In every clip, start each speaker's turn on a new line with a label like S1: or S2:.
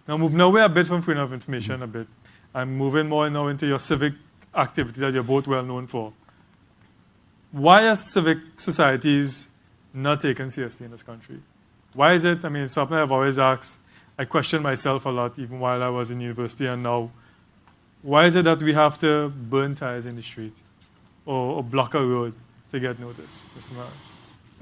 S1: Now, moving away a bit from freedom of information a bit, I'm moving more now into your civic activity that you're both well known for. Why are civic societies not taken seriously in this country? Why is it? I mean, it's something I've always asked. I question myself a lot, even while I was in university and now. Why is it that we have to burn tires in the street or block a road to get notice, Mr. Maraj?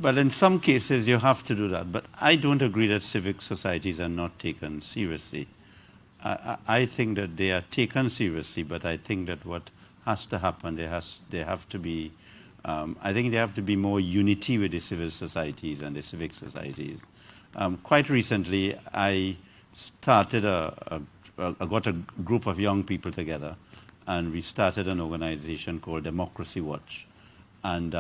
S2: Well, in some cases, you have to do that. But I don't agree that civic societies are not taken seriously. I think that they are taken seriously, but I think that what has to happen, there have to be, I think there have to be more unity with the civil societies and the civic societies. Quite recently, I started I got a group of young people together, and we started an organization called Democracy Watch. And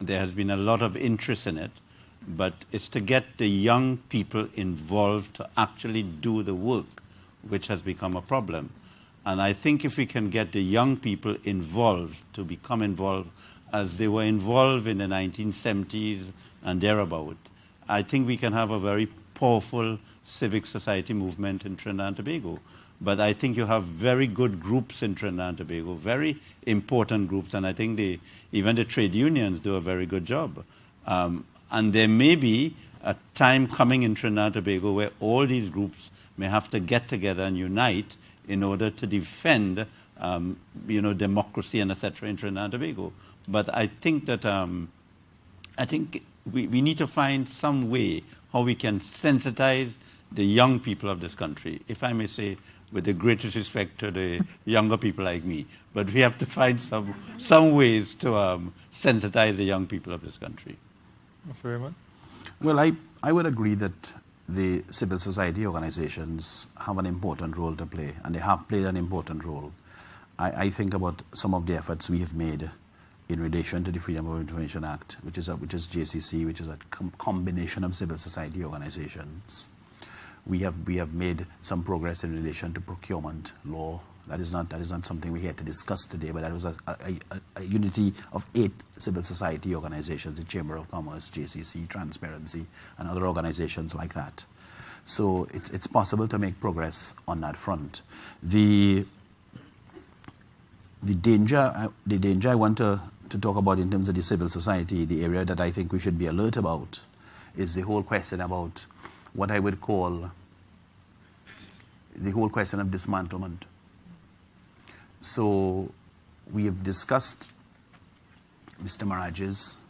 S2: there has been a lot of interest in it, but it's to get the young people involved to actually do the work, which has become a problem. And I think if we can get the young people involved, to become involved as they were involved in the 1970s and thereabout, I think we can have a very powerful civic society movement in Trinidad and Tobago. But I think you have very good groups in Trinidad and Tobago, very important groups, and I think even the trade unions do a very good job. And there may be a time coming in Trinidad and Tobago where all these groups may have to get together and unite in order to defend democracy and etc. in Trinidad and Tobago. But I think that we need to find some way how we can sensitize the young people of this country, if I may say, with the greatest respect to the younger people like me. But we have to find some ways to sensitize the young people of this country.
S1: Mr. Raymond?
S3: Well, I would agree that the civil society organizations have an important role to play, and they have played an important role. I think about some of the efforts we have made in relation to the Freedom of Information Act, which is JCC, which is a combination of civil society organizations. We have made some progress in relation to procurement law. That is not something we're here to discuss today, but that was a unity of 8 civil society organizations, the Chamber of Commerce, JCC, Transparency, and other organizations like that. So it's possible to make progress on that front. The danger I want to talk about in terms of the civil society, the area that I think we should be alert about, is the whole question about what I would call the whole question of dismantlement. So we have discussed Mr. Maraj's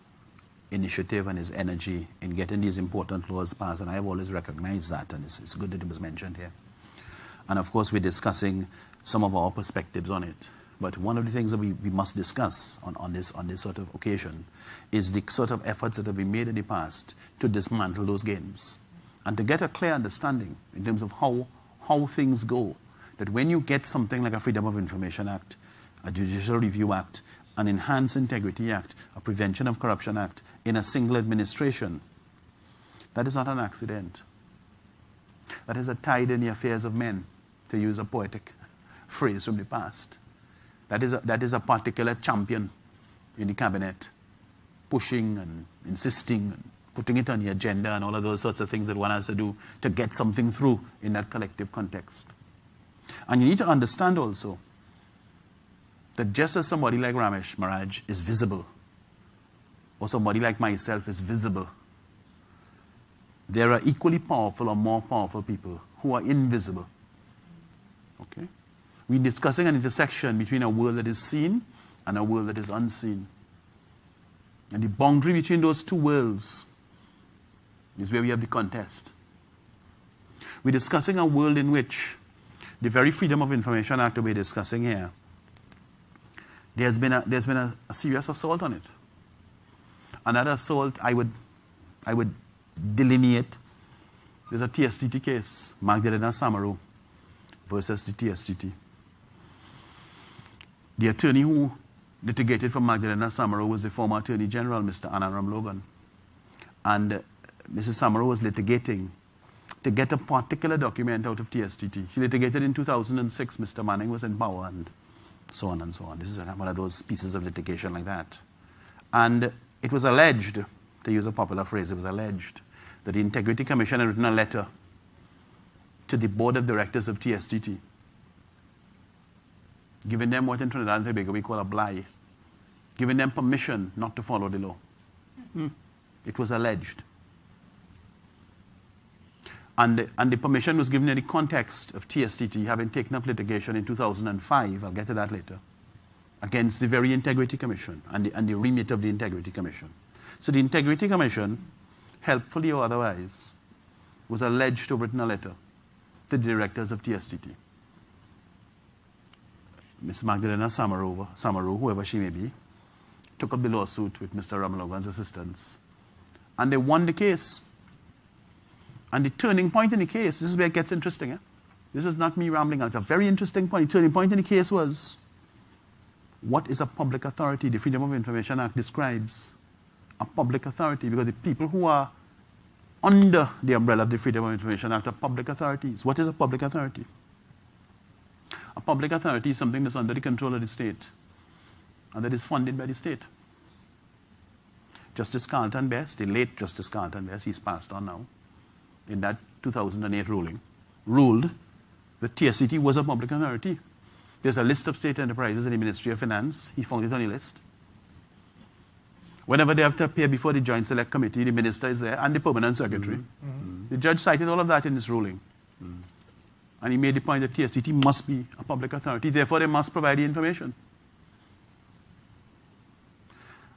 S3: initiative and his energy in getting these important laws passed, and I have always recognized that, and it's good that it was mentioned here. And of course, we're discussing some of our perspectives on it. But one of the things that we must discuss on this sort of occasion is the sort of efforts that have been made in the past to dismantle those gains, and to get a clear understanding in terms of how things go. That when you get something like a Freedom of Information Act, a Judicial Review Act, an Enhanced Integrity Act, a Prevention of Corruption Act in a single administration, that is not an accident. That is a tide in the affairs of men, to use a poetic phrase from the past. That is a particular champion in the cabinet, pushing and insisting and putting it on the agenda and all of those sorts of things that one has to do to get something through in that collective context. And you need to understand also that just as somebody like Ramesh Maraj is visible, or somebody like myself is visible, there are equally powerful or more powerful people who are invisible. Okay? We're discussing an intersection between a world that is seen and a world that is unseen. And the boundary between those two worlds is where we have the contest. We're discussing a world in which the very Freedom of Information Act that we're discussing here, there's been a serious assault on it. And that assault, I would delineate. There's a TSTT case, Magdalena Samaru versus the TSTT. The attorney who litigated for Magdalena Samaru was the former Attorney General, Mr. Anand Logan. And Mrs. Samaru was litigating to get a particular document out of TSTT. She litigated in 2006. Mr. Manning was in power, and so on and so on. This is one of those pieces of litigation like that. And it was alleged, to use a popular phrase, it was alleged that the Integrity Commission had written a letter to the board of directors of TSTT, giving them what in Trinidad and Tobago we call a bly, giving them permission not to follow the law. It was alleged. And the permission was given in the context of TSTT having taken up litigation in 2005, I'll get to that later, against the very Integrity Commission and the remit of the Integrity Commission. So the Integrity Commission, helpfully or otherwise, was alleged to have written a letter to the directors of TSTT. Ms. Magdalena Samaru, whoever she may be, took up the lawsuit with Mr. Ramalogan's assistance, and they won the case. And the turning point in the case, this is where it gets interesting. This is not me rambling on. It's a very interesting point. The turning point in the case was, what is a public authority? The Freedom of Information Act describes a public authority because the people who are under the umbrella of the Freedom of Information Act are public authorities. What is a public authority? A public authority is something that's under the control of the state and that is funded by the state. Justice Carlton Best, the late Justice Carlton Best, he's passed on now, in that 2008 ruling, ruled that TSTT was a public authority. There's a list of state enterprises in the Ministry of Finance. He found it on the list. Whenever they have to appear before the Joint Select Committee, the minister is there and the permanent secretary. The judge cited all of that in his ruling. And he made the point that TSTT must be a public authority. Therefore, they must provide the information.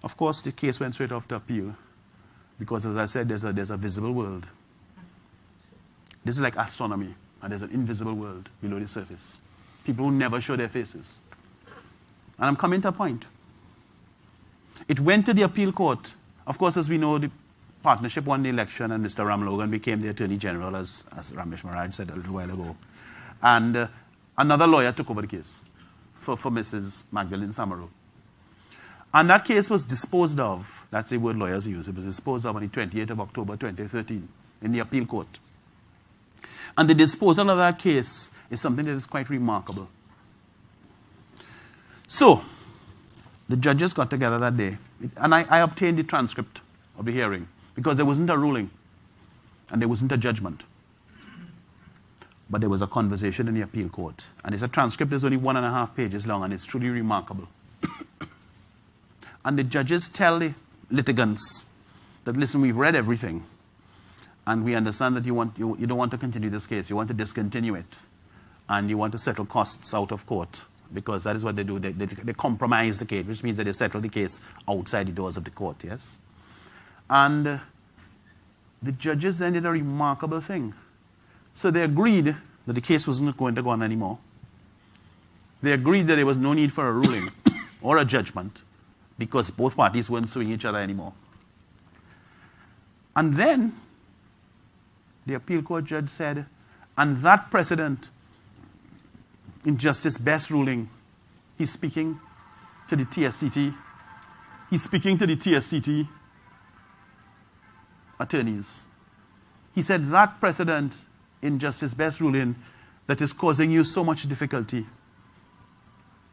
S3: Of course, the case went straight off to appeal because, as I said, there's a visible world. This is like astronomy, and there's an invisible world below the surface. People who never show their faces. And I'm coming to a point. It went to the appeal court. Of course, as we know, the partnership won the election, and Mr. Ramalogan became the Attorney General, as Ramesh Maharaj said a little while ago. And another lawyer took over the case for Mrs. Magdalene Samaru. And that case was disposed of. That's the word lawyers use. It was disposed of on the 28th of October 2013 in the appeal court. And the disposal of that case is something that is quite remarkable. So, the judges got together that day, and I obtained the transcript of the hearing because there wasn't a ruling and there wasn't a judgment. But there was a conversation in the appeal court. And it's a transcript that's only 1.5 pages long, and it's truly remarkable. And the judges tell the litigants that, listen, we've read everything, and we understand that you don't want to continue this case. You want to discontinue it, and you want to settle costs out of court, because that is what they do. They compromise the case, which means that they settle the case outside the doors of the court, yes? And the judges then did a remarkable thing. So they agreed that the case wasn't going to go on anymore. They agreed that there was no need for a ruling or a judgment because both parties weren't suing each other anymore. And then the appeal court judge said, and that precedent in Justice Best's ruling, he's speaking to the TSTT. He's speaking to the TSTT attorneys. He said that precedent in Justice Best's ruling that is causing you so much difficulty,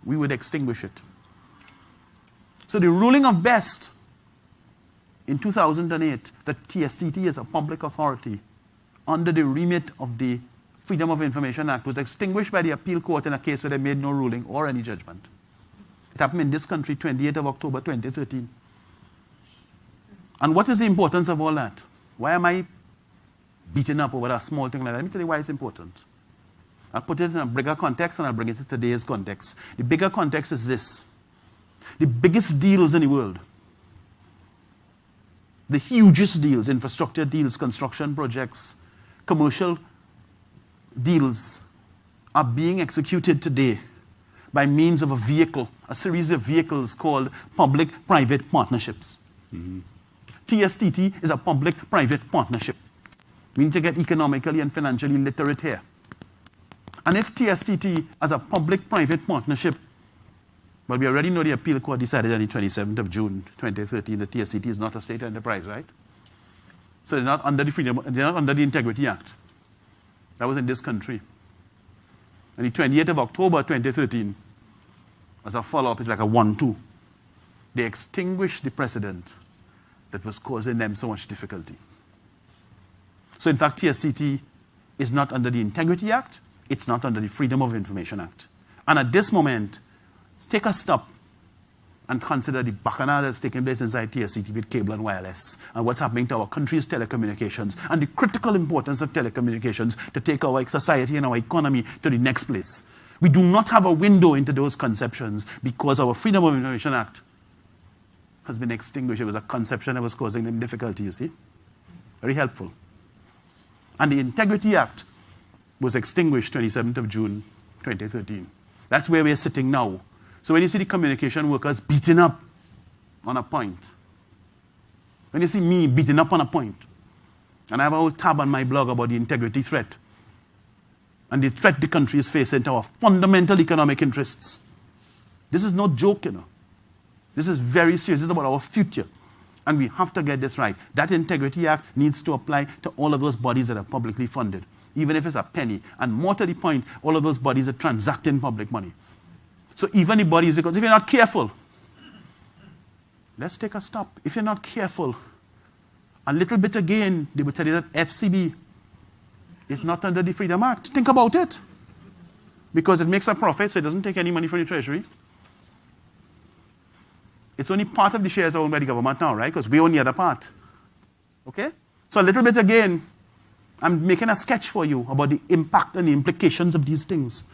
S3: we would extinguish it. So the ruling of Best in 2008 that TSTT is a public authority under the remit of the Freedom of Information Act was extinguished by the appeal court in a case where they made no ruling or any judgment. It happened in this country, 28th of October 2013. And what is the importance of all that? Why am I beaten up over a small thing like that? Let me tell you why it's important. I'll put it in a bigger context and I'll bring it to today's context. The bigger context is this. The biggest deals in the world, the hugest deals, infrastructure deals, construction projects, commercial deals are being executed today by means of a vehicle, a series of vehicles called public-private partnerships. TSTT is a public-private partnership. We need to get economically and financially literate here. And if TSTT as a public-private partnership, well, we already know the appeal court decided on the 27th of June 2013 that TSTT is not a state enterprise, right? So they're not under the Integrity Act. That was in this country. And the 28th of October 2013, as a follow-up, is like a 1-2. They extinguished the precedent that was causing them so much difficulty. So in fact, TSTT is not under the Integrity Act, it's not under the Freedom of Information Act. And at this moment, take a stop and consider the bacchanal that's taking place inside TSCT with cable and wireless, and what's happening to our country's telecommunications, and the critical importance of telecommunications to take our society and our economy to the next place. We do not have a window into those conceptions because our Freedom of Information Act has been extinguished. It was a conception that was causing them difficulty, you see. Very helpful. And the Integrity Act was extinguished 27th of June 2013. That's where we're sitting now. So when you see the communication workers beating up on a point, when you see me beating up on a point, and I have a whole tab on my blog about the integrity threat, and the threat the country is facing to our fundamental economic interests. This is no joke, you know. This is very serious. This is about our future. And we have to get this right. That Integrity Act needs to apply to all of those bodies that are publicly funded, even if it's a penny. And more to the point, all of those bodies are transacting public money. So even the bodies, because if you're not careful, let's take a stop. If you're not careful, a little bit again, they will tell you that FCB is not under the Freedom Act. Think about it. Because it makes a profit, so it doesn't take any money from the Treasury. It's only part of the shares are owned by the government now, right? Because we own the other part. Okay? So a little bit again, I'm making a sketch for you about the impact and the implications of these things,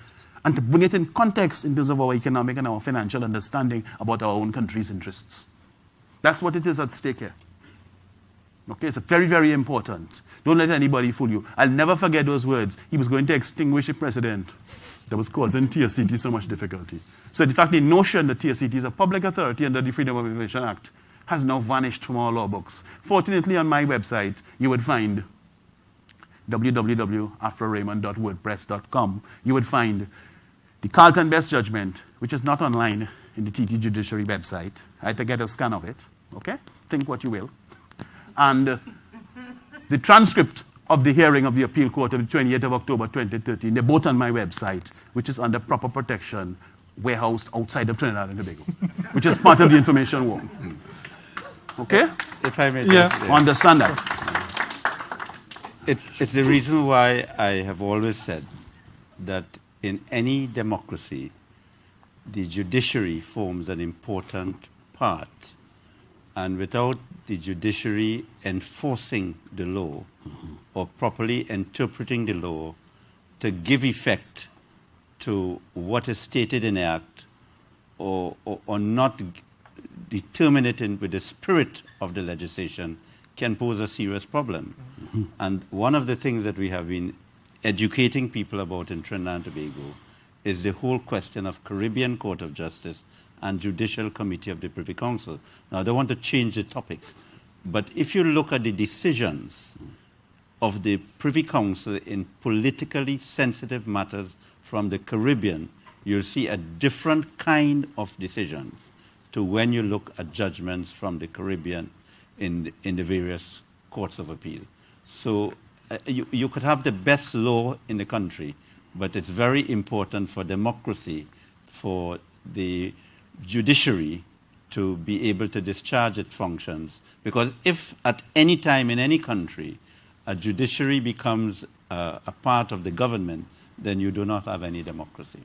S3: and to bring it in context in terms of our economic and our financial understanding about our own country's interests. That's what it is at stake here. Okay, it's very, very important. Don't let anybody fool you. I'll never forget those words. He was going to extinguish a president that was causing TSCT so much difficulty. So in fact, the notion that TSCT is a public authority under the Freedom of Information Act has now vanished from our law books. Fortunately, on my website, you would find www.afroraymond.wordpress.com. You would find the Carlton Best Judgment, which is not online in the TT Judiciary website. I had to get a scan of it. Okay? Think what you will. And the transcript of the hearing of the appeal court of the 28th of October 2013, they're both on my website, which is under proper protection, warehoused outside of Trinidad and Tobago, which is part of the information war. Okay?
S2: If I may
S1: Yeah.
S2: just,
S3: Understand that?
S2: It's the reason why I have always said that in any democracy, the judiciary forms an important part. And without the judiciary enforcing the law or properly interpreting the law to give effect to what is stated in the Act or not determine it with the spirit of the legislation can pose a serious problem. And one of the things that we have been educating people about in Trinidad and Tobago is the whole question of Caribbean Court of Justice and Judicial Committee of the Privy Council. Now, I don't want to change the topic, but if you look at the decisions of the Privy Council in politically sensitive matters from the Caribbean, you'll see a different kind of decisions to when you look at judgments from the Caribbean in the various courts of appeal. So you could have the best law in the country, but it's very important for democracy, for the judiciary to be able to discharge its functions. Because if at any time in any country a judiciary becomes a part of the government, then you do not have any democracy.